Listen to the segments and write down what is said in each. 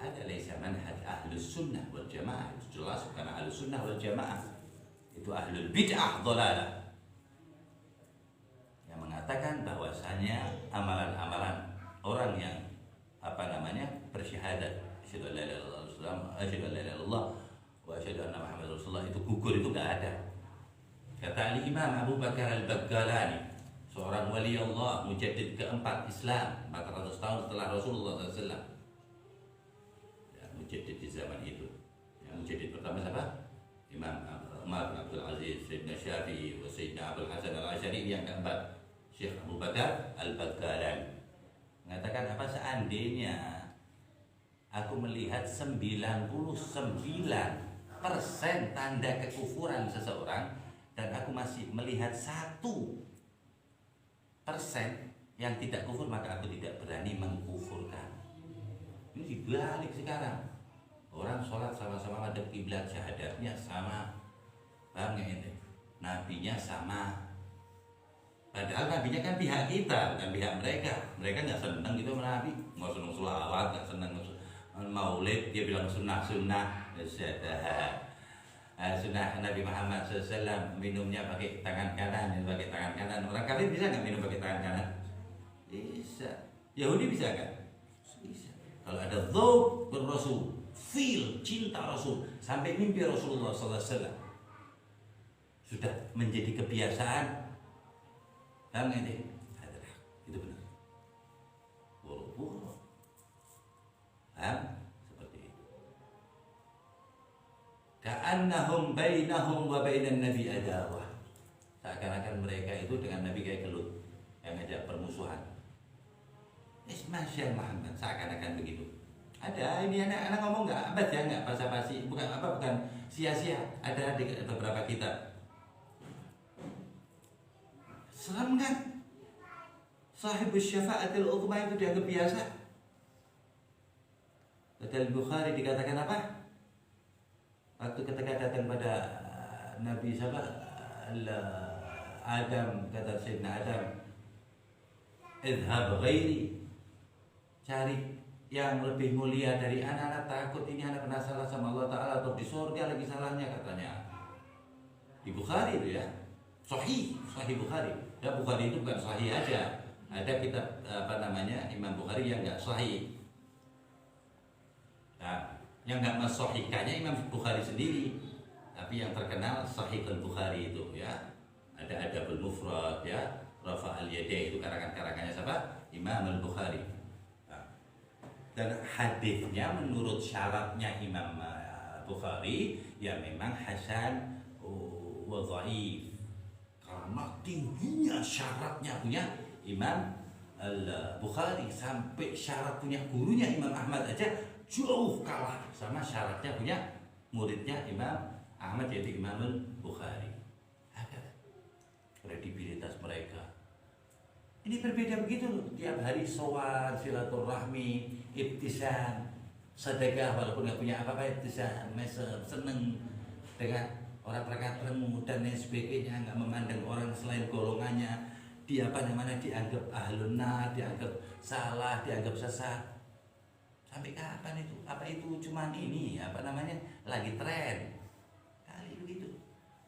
Ada laisa manhaj ahlus sunnah wal jamaah. Itu jelas bukan ahlus sunnah wal jamaah. Itu ahlul bid'ah dhalalah. Yang mengatakan bahwasanya amalan-amalan orang yang bersyahadat asyhadu an la ilaha illallah asyhadu an la ilaha illallah wa asyhadu anna muhammadar rasulullah itu gugur, itu enggak ada. Kata Imam Abu Bakar Al-Baghdadi, seorang wali Allah, mujaddid keempat Islam 400 tahun setelah Rasulullah SAW. Ya, mujaddid di zaman itu. Ya, mujaddid pertama siapa? Imam Umar bin Abdul Aziz, Sayyidina Syafi'i, Sayyidina Abdul Hasan Al-Asy'ari. Yang keempat Syekh Abu Bakar Al-Baghdadi mengatakan apa, seandainya aku melihat 99% tanda kekufuran seseorang dan aku masih melihat 1% yang tidak kufur, maka aku tidak berani mengkufurkan. Ini dibalik sekarang. Orang sholat sama-sama madhab kiblat, syahadatnya sama, paham nggak ini? Nabinya sama. Padahal nabinya kan pihak kita, bukan pihak mereka. Mereka nggak seneng gitu sama Nabi, nggak seneng sholawat, nggak seneng maulid, dia bilang sunnah-sunnah. Sunnah Nabi Muhammad SAW, minumnya pakai tangan kanan, pakai tangan kanan. Orang kafir bisa nggak minum pakai tangan kanan? Bisa. Yahudi bisa nggak? Bisa. Kalau ada dzauq berrasul, feel cinta Rasul sampai mimpi Rasulullah SAW, sudah menjadi kebiasaan. Paham nggak ini? Adalah itu benar. Buru-buru. Paham? Seperti itu. Ka'annahum bainahum wa bainan nabi adawah. Seakan-akan mereka itu dengan Nabi kayak gelut yang ngajak permusuhan. Masya Muhammad, seakan-akan begitu. Ada ini anak-anak ngomong nggak abad ya, nggak basa-basi, bukan sia-sia. Ada di beberapa kitab. Serem kan? Sahibus syafa'atil uzma itu dianggap biasa. Kata Bukhari dikatakan apa? Waktu ketika datang pada Nabi siapa? Adam, kata Sayyidina Adam, idhab ghairi, cari yang lebih mulia dari anak-anak, takut ini anak pernah salah sama Allah Ta'ala atau di surga lagi salahnya, katanya. Di Bukhari itu ya, Sahih Bukhari. Ya, Bukhari itu bukan Sahih aja, ada kitab Imam Bukhari yang enggak Sahih. Nah, yang enggak mensahihkannya Imam Bukhari sendiri, tapi yang terkenal Sahih Al-Bukhari itu ya. Ada Adabul Mufrad ya, Rafa al-Yadain, itu karangan-karangannya siapa? Imam Al-Bukhari. Dan hadisnya menurut syaratnya Imam Bukhari ya memang hasan wa dhaif, karena tingginya syaratnya punya Imam Al-Bukhari, sampai syarat punya gurunya Imam Ahmad aja jauh kalah sama syaratnya punya muridnya Imam Ahmad, yaitu Imam Al-Bukhari. Ada kredibilitas mereka. Ini berbeda begitu loh. Tiap hari sowan, silaturahmi, ibtisan, sedekah walaupun nggak punya apa-apa, ibtisan, seneng dengan orang berkatmu dan lain sebagainya, nggak memandang orang selain golongannya. Dia dianggap ahlun nar, dianggap salah, dianggap sesat. Sampai kapan itu? Apa itu cuman ini lagi tren? Kali begitu.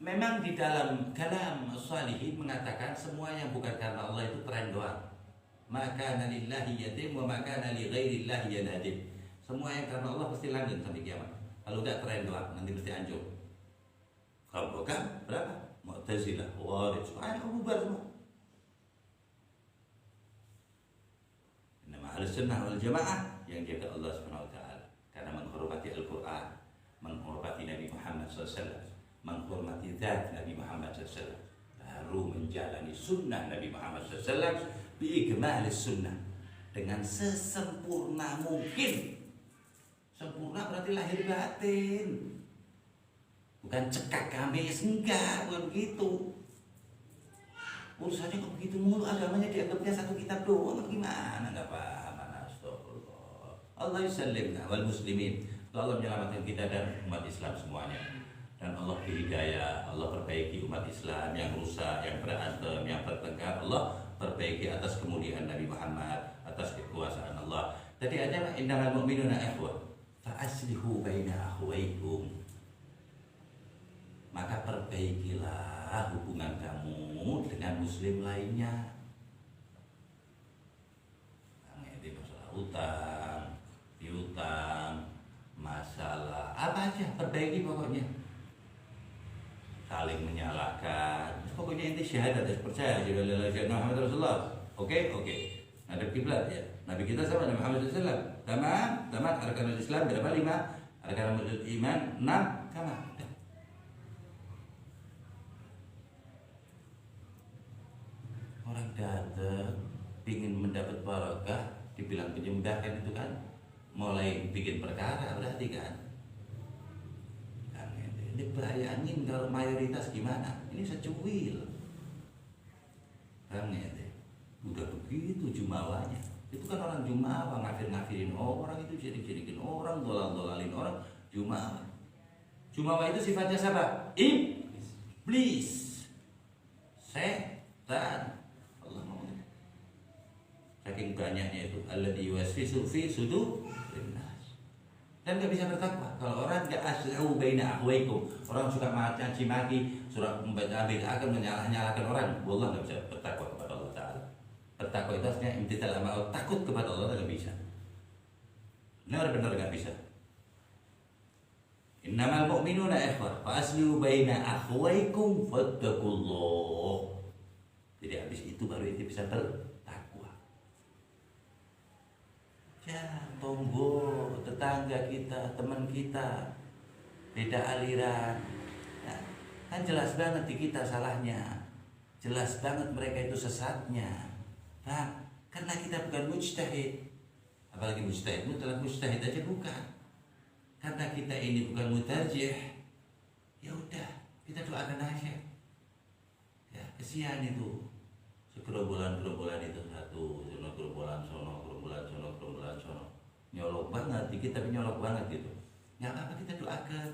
Memang di dalam kalam Shalihin mengatakan semua yang bukan karena Allah itu tren doang. Maka nalillahi yatim wa maka nali ghairillahi yanadim. Semua yang karena Allah pasti langgeng sampai kiamat. Kalau enggak tren doang, nanti pasti hancur. Kalau bukan berapa? Mu'tazilah, Khawarij, semua bubar semua. Nama Ahlussunnah wal Jamaah yang jaga Allah Subhanahu wa taala karena menghormati Al-Qur'an, menghormati Nabi Muhammad SAW, menghormati zat Nabi Muhammad SAW, baru menjalani sunnah Nabi Muhammad SAW biikmalis sunnah dengan sesempurna mungkin. Sempurna berarti lahir batin, bukan cekak gamis, enggak, bukan begitu. Urusannya kok begitu mulu, agamanya dianggapnya satu kitab doang, gimana? Enggak paham, astagfirullah. Allah yusallimna wal muslimin. Allah menyelamatkan kita dan umat Islam semuanya. Dan Allah beri hidayah, Allah perbaiki umat Islam yang rusak, yang berantem, yang bertengkar, Allah perbaiki atas kemuliaan Nabi Muhammad, atas kekuasaan Allah. Tadi ada innamal mu'minuna ikhwah. aslihu baina akhwaikum, maka perbaikilah hubungan kamu dengan muslim lainnya. Ini masalah utang, piutang, masalah apa aja perbaiki pokoknya. Saling menyalahkan, pokoknya inti syahadat, percaya juga la ilaha illallah Muhammad Rasulullah. Oke. Ada kiblat ya. Nabi kita sama Nabi Muhammad SAW. Tamat arkanul Islam berapa? 5. Arkanul iman 6. Kama. Orang datang ingin mendapat barakah, dibilang penyembah kan itu kan mulai bikin perkara berarti kan. Ini bayangin kalau mayoritas gimana? Ini secuil. Kan ya, udah begitu jumawanya. Itu kan orang jumawa ngafir-ngafirin orang, itu jadi-jadikin orang, dolal-dolalin orang, jumawa. Jumawa itu sifatnya siapa? Iblis. Setan. Allah ngomong. Saking banyaknya itu alladzi yuwaswisu fi sudurin nas. Dan gak bisa bertakwa. Kalau orang gak aslihu baina akhwaikum, orang suka caci maki, suka membaca bid'ah, akan menyalah-nyalahkan orang, wallah gak bisa bertakwa kepada Allah Ta'ala. Bertakwa itu artinya imtithal amar, takut kepada Allah gak bisa. Benar-benar gak bisa. Innamal mu'minuna ikhwah, fa aslihu baina akhwaikum fattaqullah. Jadi habis itu baru itu bisa bertakwa. Ya, tonggo, tetangga kita, teman kita, beda aliran, ya, kan jelas banget di kita salahnya, jelas banget mereka itu sesatnya, nah, karena kita bukan mujtahid, apalagi mujtahid, mutlak mujtahid aja bukan, karena kita ini bukan mutarjih, ya udah kita doakan aja, ya kesian itu, segerombolan-gerombolan itu satu, gerombolan sono, nyolok banget dikit tapi nyolok banget gitu. Nggak apa-apa kita doakan.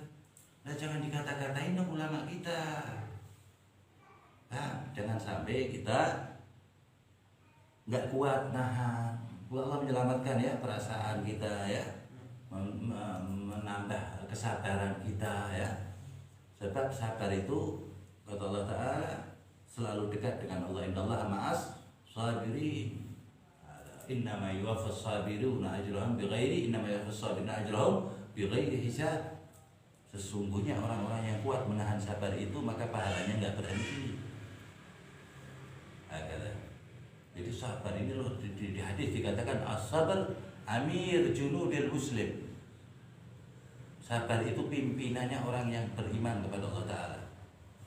Nah, jangan dikata-katain dong ulama kita. Nah, jangan sampai kita nggak kuat nahan. Allah menyelamatkan ya perasaan kita ya, menambah kesabaran kita ya. Sebab sabar itu kata Allah Ta'ala selalu dekat dengan Allah. Innallaha ma'as sabirin. Innama yuwaffas sabiruna ajrahum bighairi hisab. Sesungguhnya orang-orang yang kuat menahan sabar itu maka pahalanya enggak berhenti. Jadi sabar ini loh di hadis dikatakan as-sabar amir junudil muslim. Sabar itu pimpinannya orang yang beriman kepada Allah Ta'ala.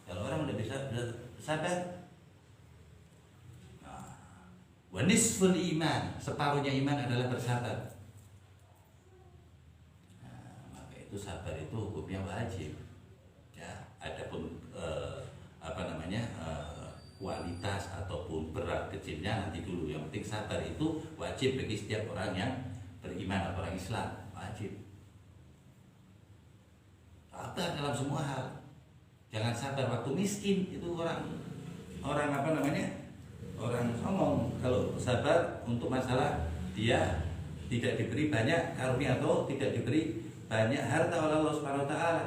Kalau orang udah bisa sabar, wa nisful iman, separuhnya iman adalah bersabar. Nah, maka itu sabar itu hukumnya wajib. Ya, adapun kualitas ataupun berat kecilnya nanti dulu. Yang penting sabar itu wajib bagi setiap orang yang beriman atau orang Islam, wajib. Sabar dalam semua hal. Jangan sabar waktu miskin, itu orang orang ngomong. Kalau sabar untuk masalah dia tidak diberi banyak karunia atau tidak diberi banyak harta oleh Allah Subhanahu wa taala.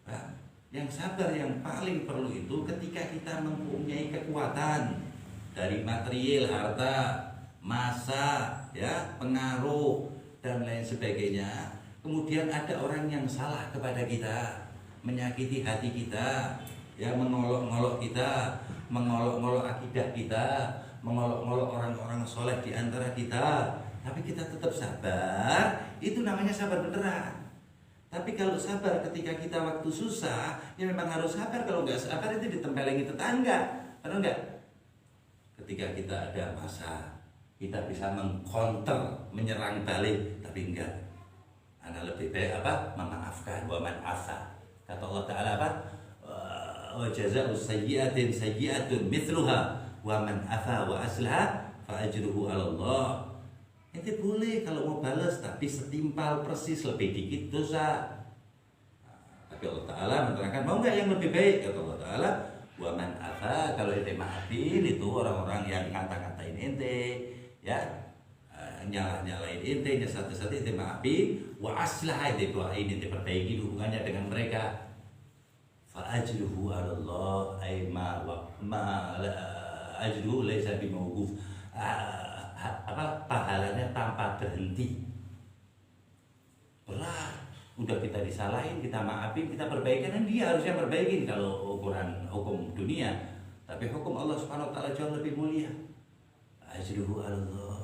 Nah, yang sabar yang paling perlu itu ketika kita mempunyai kekuatan dari material, harta, masa, ya, pengaruh dan lain sebagainya. Kemudian ada orang yang salah kepada kita, menyakiti hati kita, ya, mengolok-ngolok kita, mengolok-ngolok akidah kita, mengolok-ngolok orang-orang soleh di antara kita, tapi kita tetap sabar, itu namanya sabar beneran. Tapi kalau sabar ketika kita waktu susah, ya memang harus sabar. Kalau nggak sabar itu ditempelin tetangga, benar nggak? Ketika kita ada masa, kita bisa mengcounter, menyerang balik, tapi enggak. Anda lebih baik apa? Memaafkan, wa man afa. Kata Allah Ta'ala apa? Wa jazaa'u sayyi'atin sayyi'atun mithluha wa man afa wa aslaha fa ajruhu 'ala Allah. Ente boleh kalau mau balas, tapi setimpal persis, lebih dikit dosa. Tapi Allah Ta'ala menerangkan, mau nggak yang lebih baik? Kata Allah Ta'ala, wa man afa, kalau ente maafin itu orang-orang yang ngata-ngatain ente, ya, nyalah-nyalahin ente, nyesat-nyesat ente maafin, wa aslah ente doain ente perbaiki hubungannya dengan mereka. Fa ajruhu 'ala Allah ay ma ajruhu laisa bimawquf. Pahalanya tanpa berhenti. Berat. Udah kita disalahin, kita maafin, kita perbaikin, dan dia harusnya perbaikin kalau ukuran hukum dunia. Tapi hukum Allah Subhanahu wa taala jauh lebih mulia. Ajruhu 'ala Allah.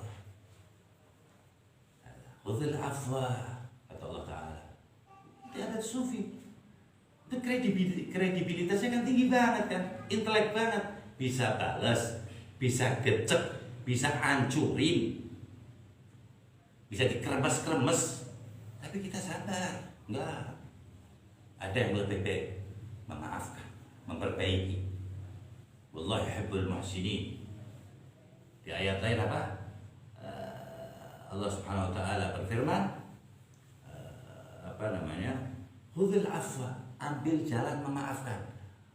Khudhil afwa, kata Allah taala. Itu adat sufi. Itu kredibilitasnya kan tinggi banget kan, intelek banget. Bisa balas, bisa gecek, bisa hancurin, bisa dikremes-kremes. Tapi kita sabar, enggak. Ada yang lebih baik, memaafkan, memperbaiki. Wallahu yuhibbul muhsinin. Di ayat lain apa? Allah Subhanahu wa taala berfirman, Khudhil afwa, ambil jalan memaafkan.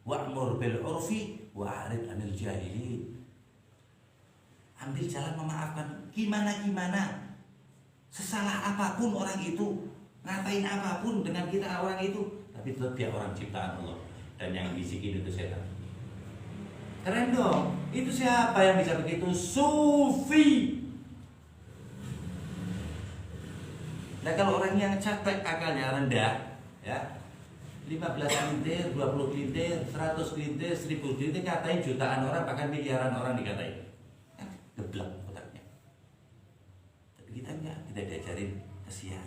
Wa'mur bil 'urfi wa'rid 'anil jahilin. Ambil jalan memaafkan. Gimana? Sesalah apapun orang itu, ngatain apapun dengan kita orang itu, tapi tetap dia orang ciptaan Allah. Dan yang bisikin itu setan. Keren dong. Itu siapa yang bisa begitu? Sufi. Nah kalau orang yang capek akalnya rendah, ya 15 gelintir, 20 gelintir, 100 gelintir, 1000 gelintir, katain jutaan orang, bahkan miliaran orang dikatain. Geblek otaknya. Tapi kita enggak, kita diajarin kasihan.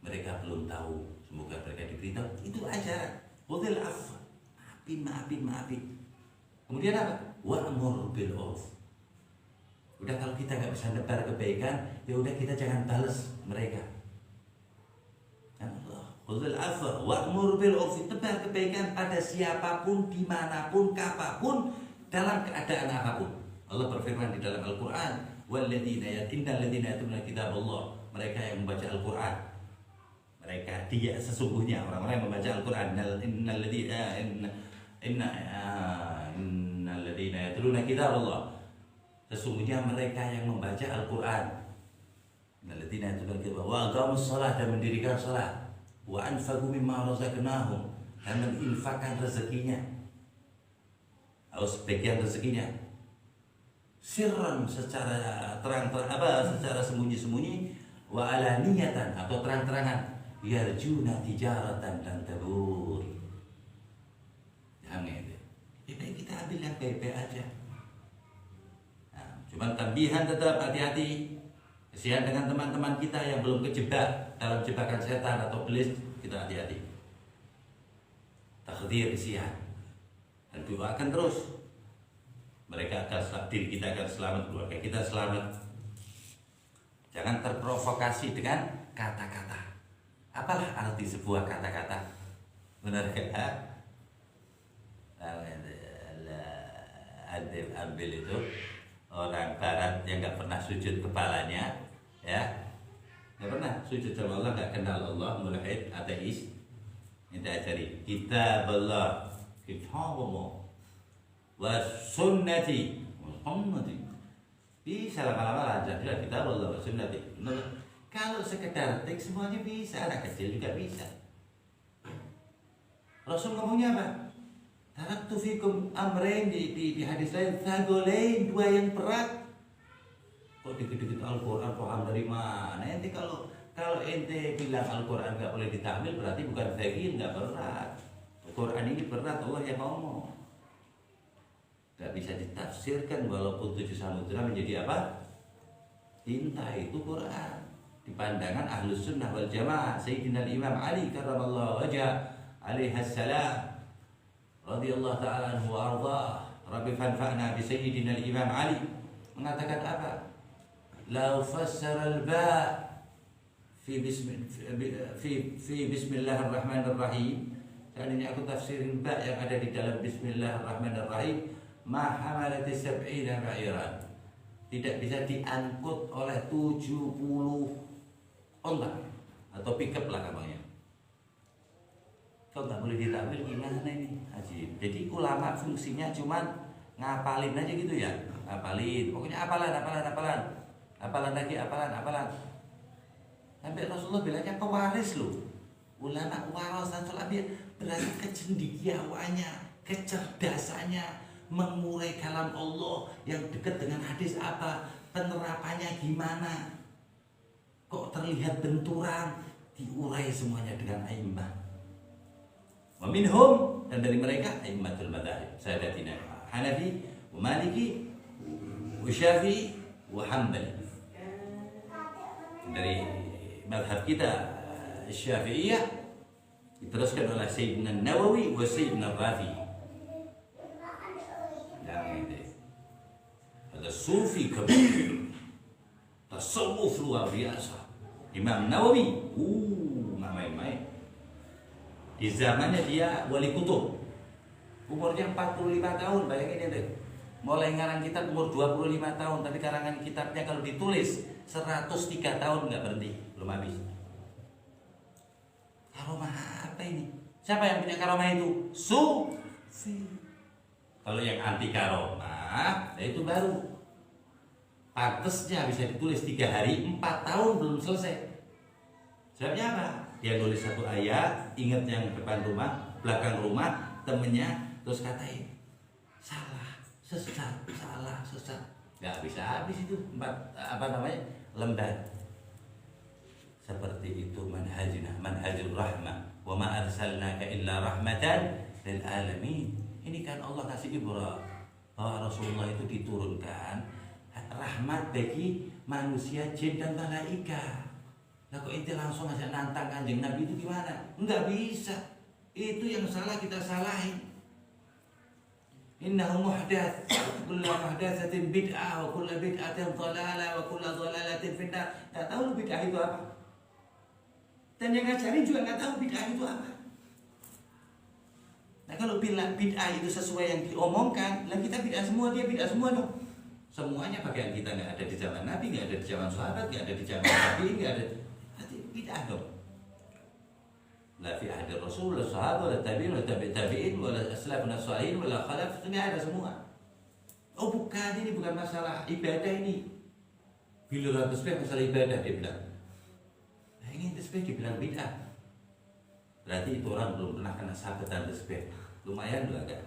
Mereka belum tahu, semoga mereka diberitahu. Itu ajaran. Khudhil afwa, maafin. Kemudian apa? Wa'mur bil 'urf. Udah kalau kita nggak bisa nebar kebaikan, ya udah kita jangan balas mereka. Khudhil afwa wa'mur bil 'urf, tebar kebaikan pada siapapun, dimanapun, kapanpun, dalam keadaan apapun. Allah berfirman di dalam Al-Quran, innal ladzina yatluna kitaballah, mereka yang membaca Al-Quran. Mereka dia sesungguhnya orang-orang yang membaca Al-Quran. Innal ladzina yatluna kitaballah, sesungguhnya mereka yang membaca Al-Quran. Innal ladzina yatluna kitaballah wa aqamus shalah, dan mendirikan salat, wa anfaqu mimma razaqnahum, dan menginfakkan rezekinya atau sebagian rezekinya, sirran secara secara sembunyi-sembunyi, wa alaniyatan atau terang-terangan, yarjuna tijaratan dan tabur. Jangan itu. Kita ambil yang baik-baik aja. Nah, cuman tambihan, tetap hati-hati. Kesian dengan teman-teman kita yang belum kejebak dalam jebakan setan atau iblis, kita hati-hati. Takhdir kesian. Dan doakan terus. Mereka akan, diri kita akan selamat, keluarga kita selamat. Jangan terprovokasi dengan kata-kata. Apalah arti sebuah kata-kata? Benar kan? Ambil itu orang barat yang nggak pernah sujud kepalanya, ya, nggak pernah sujud sama Allah, nggak kenal Allah, mulhid, ateis. Kita ajari kita Allah, kita ngomong wa sunnati Muhammadi, bisa lama-lama lancar juga kita Allah wa sunnati. Kalau sekedar teks semuanya bisa, anak kecil juga bisa. Rasul ngomongnya apa? Taraktu fikum amrain, di hadis lain, thaqalain, dua yang berat. Kok dikit-dikit Al-Quran paham dari mana? Nanti kalau ente bilang Al-Quran nggak boleh ditamil, berarti bukan thaqil, nggak berat. Al-Quran ini berat, Allah yang ngomong. Gak bisa ditafsirkan, walaupun 7 samudra menjadi apa? Tinta itu Quran. Di pandangan Ahlus Sunnah wal Jamaah, Sayyidina Imam Ali karramallahu wajhah alaihassalam radhiyallahu ta'ala anhu wa ardhah, Rabbi fanfa'na bi Sayyidina Imam Ali, mengatakan apa? Lau fassara al-ba' fi bismillahirrahmanirrahim, seandainya aku tafsirin ba' yang ada di dalam bismillahirrahmanirrahim, ma hamalati sab'ina ba'iran, tidak bisa diangkut oleh 70 onta atau pickup lah namanya. Kau nggak boleh ditakwil, gimana ini? Ajib. Jadi ulama fungsinya cuman ngapalin aja gitu ya, ngapalin. Pokoknya apalan. Apalan lagi, apalan. Sampai Rasulullah bilangnya pewaris loh. Ulama warasatul anbiya, berarti kecendekiawannya, kecerdasannya mengurai kalam Allah yang dekat dengan hadis apa, penerapannya gimana. Kok terlihat benturan, diurai semuanya dengan a'immah. Wa minhum, dan dari mereka a'immatul madzhab, Sadatina Hanafi, wa Maliki, wa Syafi'i, wa Hambali. Dari mazhab kita Syafi'iyah diteruskan oleh Sayyidina Nawawi wa Sayyidina Rafi. Yang ini ada sufi kabir, tasawuf luar biasa. Imam Nawawi, nggak main-main. Di zamannya dia wali kutub, umurnya 45 tahun, bayangin itu. Mulai ngarang kitab umur 25 tahun, tapi karangan kitabnya kalau ditulis 103 tahun nggak berhenti, belum habis. Karomah apa ini? Siapa yang punya karomah itu? Sufi. Kalau yang anti karomah, itu baru. Pantasnya bisa ditulis 3 hari, 4 tahun belum selesai. Sebabnya apa? Dia nulis satu ayat, ingat yang depan rumah, belakang rumah, temennya, terus katain salah, sesat, salah, sesat. Nggak bisa habis itu 4 lembar. Seperti itu manhajul rahmah, wa ma arsalnaka illa rahmatan lil alamin. Ini kan Allah kasih ibrah bahwa Rasulullah itu diturunkan rahmat bagi manusia, jin dan malaikat. Nah kok ente langsung aja nantang Kanjeng Nabi itu gimana? Enggak bisa. Itu yang salah kita salahin. Innahu muhdats, kullu muhdatsatin bid'ah wa kullu bid'atin dhalalah wa kullu dhalalatin finnar. Enggak tahu bid'ah itu apa. Dan yang ngajarin juga nggak tahu bid'ah itu apa. Nah kalau bilang bid'ah itu sesuai yang diomongkan, lah kita bid'ah semua, dia bid'ah semua dong. Semuanya bagian kita nggak ada di zaman Nabi, nggak ada di zaman sahabat, nggak ada di zaman Nabi, nggak ada. Berarti bid'ah dong. La fi ahdi Rasul, la sahabat, la tabi'in, la tabi'in, la aslafun as-salihin, la khalaf, itu nggak ada semua. Oh bukan, ini bukan masalah ibadah ini. Bila tasbih masalah ibadah dia bilang. Ini tasbih dibilang bid'ah. Berarti itu orang belum pernah kena sabetan tasbih. Lumayan juga agak.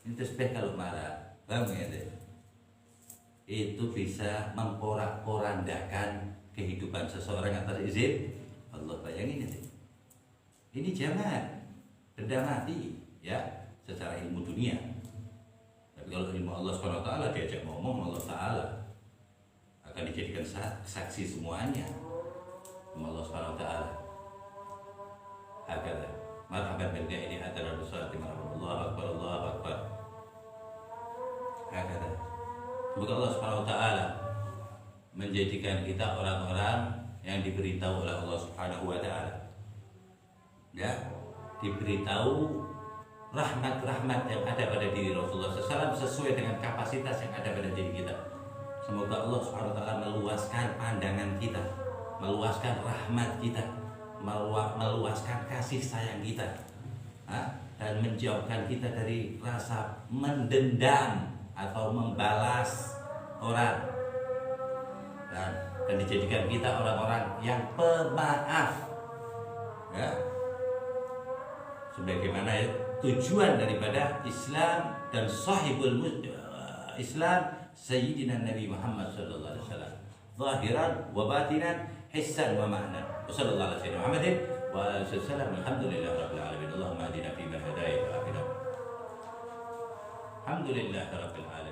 Ini tasbih kalau marah, paham ya? Itu bisa memporak-porandakan kehidupan seseorang atas izin Allah. Bayangin itu. Ini jangan benda mati ya secara ilmu dunia. Tapi kalau ilmu Allah SWT diajak ngomong Allah Ta'ala akan dijadikan saksi semuanya. Allah Subhanahu wa taala. Hakada. Marhaban bil ini adalah salati marhaban. Allahu akbar, Allahu akbar. Hakada. Semoga Allah Subhanahu wa taala menjadikan kita orang-orang yang diberitahu oleh Allah Subhanahu wa taala. Ya, diberitahu rahmat-rahmat yang ada pada diri Rasulullah SAW sesuai dengan kapasitas yang ada pada diri kita. Semoga Allah Subhanahu wa taala meluaskan pandangan kita, meluaskan rahmat kita, meluaskan kasih sayang kita, dan menjauhkan kita dari rasa mendendam atau membalas orang, dan dijadikan kita orang-orang yang pemaaf, ya, sebagaimana tujuan daripada Islam dan sahibul Islam Sayyidina Nabi Muhammad sallallahu alaihi wasallam, zahiran wa batinan, hissan wa ma'nan. Wassallallahu ala sayyidina Muhammadin wa ala alihi wasallam. Alhamdulillah rabbil alamin. Allahumma hadina fi man hadayta wa afina. Alhamdulillah rabbil alamin.